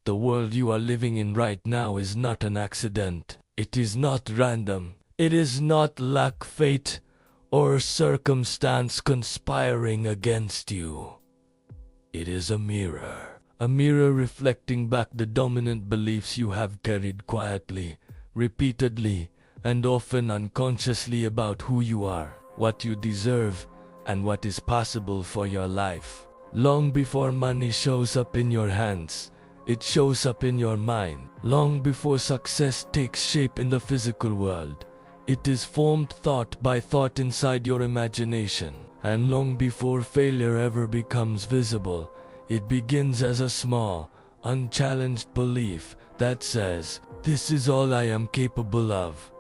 The world you are living in right now is not an accident. It is not random. It is not luck, fate, or circumstance conspiring against you. It is a mirror reflecting back the dominant beliefs you have carried quietly, repeatedly, and often unconsciously about who you are, what you deserve, and what is possible for your life. Long before money shows up in your hands, it shows up in your mind. Long before success takes shape in the physical world, it is formed thought by thought inside your imagination. And long before failure ever becomes visible, it begins as a small, unchallenged belief that says, "This is all I am capable of."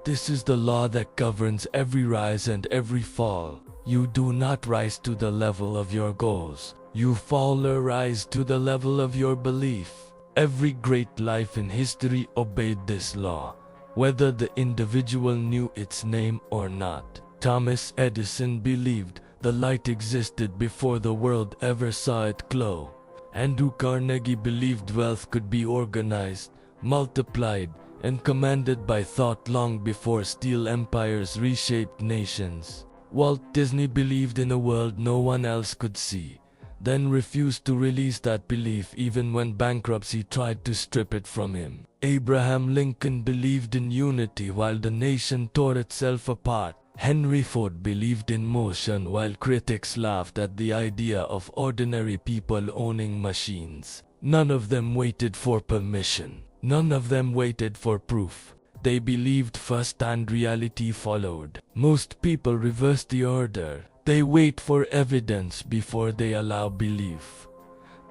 This is the law that governs every rise and every fall. You do not rise to the level of your goals. You fall or rise to the level of your belief. Every great life in history obeyed this law, whether the individual knew its name or not. Thomas Edison believed the light existed before the world ever saw it glow. Andrew Carnegie believed wealth could be organized, multiplied, and commanded by thought long before steel empires reshaped nations. Walt Disney believed in a world no one else could see, then refused to release that belief even when bankruptcy tried to strip it from him. Abraham Lincoln believed in unity while the nation tore itself apart. Henry Ford believed in motion while critics laughed at the idea of ordinary people owning machines. None of them waited for permission. None of them waited for proof. They believed first and reality followed. Most people reverse the order. They wait for evidence before they allow belief.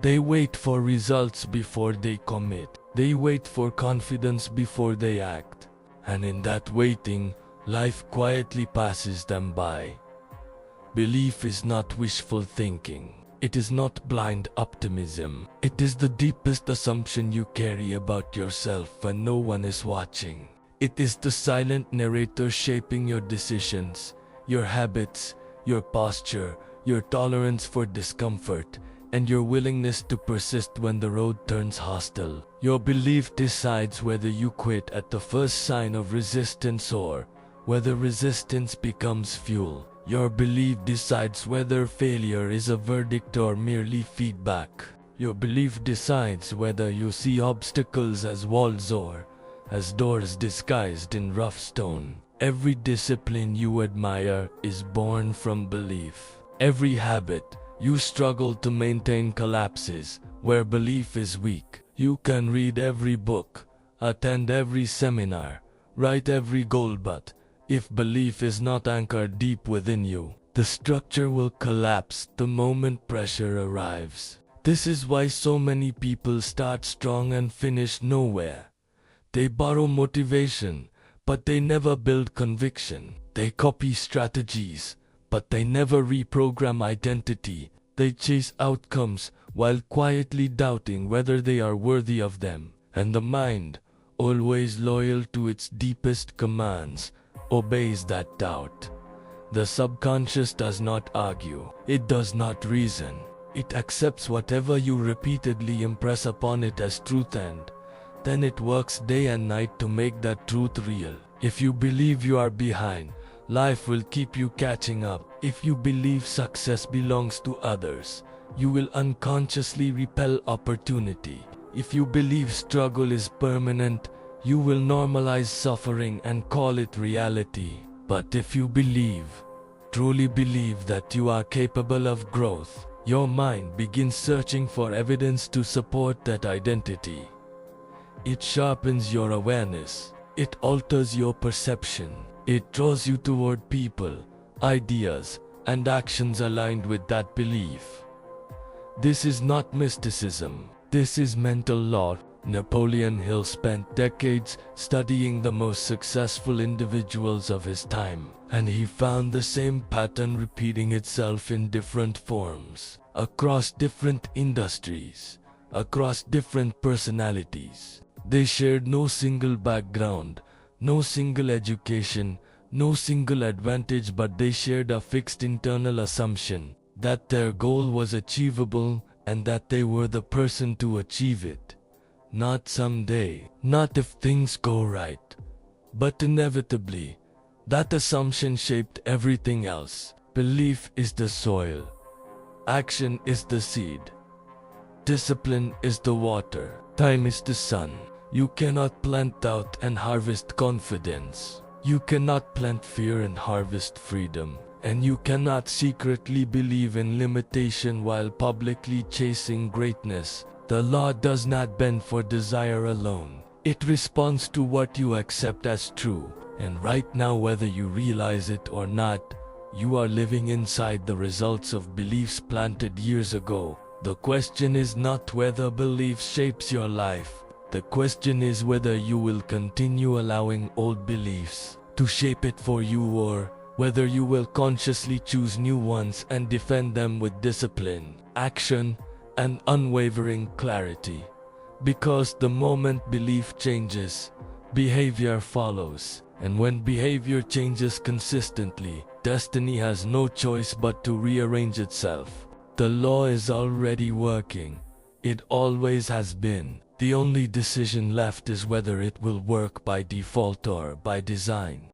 They wait for results before they commit. They wait for confidence before they act. And in that waiting, life quietly passes them by. Belief is not wishful thinking. It is not blind optimism. It is the deepest assumption you carry about yourself when no one is watching. It is the silent narrator shaping your decisions, your habits, your posture, your tolerance for discomfort, and your willingness to persist when the road turns hostile. Your belief decides whether you quit at the first sign of resistance or whether resistance becomes fuel. Your belief decides whether failure is a verdict or merely feedback. Your belief decides whether you see obstacles as walls or as doors disguised in rough stone. Every discipline you admire is born from belief. Every habit you struggle to maintain collapses where belief is weak. You can read every book, attend every seminar, write every goal, but if belief is not anchored deep within you, the structure will collapse the moment pressure arrives. This is why so many people start strong and finish nowhere. They borrow motivation, but they never build conviction. They copy strategies, but they never reprogram identity. They chase outcomes while quietly doubting whether they are worthy of them. And the mind, always loyal to its deepest commands, obeys that doubt. The subconscious does not argue. It does not reason. It accepts whatever you repeatedly impress upon it as truth, and then it works day and night to make that truth real. If you believe you are behind, life will keep you catching up. If you believe success belongs to others, you will unconsciously repel opportunity. If you believe struggle is permanent, you will normalize suffering and call it reality. But if you believe, truly believe that you are capable of growth, your mind begins searching for evidence to support that identity. It sharpens your awareness. It alters your perception. It draws you toward people, ideas, and actions aligned with that belief. This is not mysticism. This is mental law. Napoleon Hill spent decades studying the most successful individuals of his time, and he found the same pattern repeating itself in different forms, across different industries, across different personalities. They shared no single background, no single education, no single advantage, but they shared a fixed internal assumption that their goal was achievable and that they were the person to achieve it. not someday, not if things go right, but inevitably. That assumption shaped everything else. Belief is the soil, action is the seed, discipline is the water, time is the sun. You cannot plant doubt and harvest confidence. You cannot plant fear and harvest freedom. And you cannot secretly believe in limitation while publicly chasing greatness. The law does not bend for desire alone. It responds to what you accept as true. And right now, whether you realize it or not, you are living inside the results of beliefs planted years ago. The question is not whether belief shapes your life. The question is whether you will continue allowing old beliefs to shape it for you, or whether you will consciously choose new ones and defend them with discipline, action, and unwavering clarity. Because the moment belief changes, behavior follows. And when behavior changes consistently, destiny has no choice but to rearrange itself. The law is already working. It always has been. The only decision left is whether it will work by default or by design.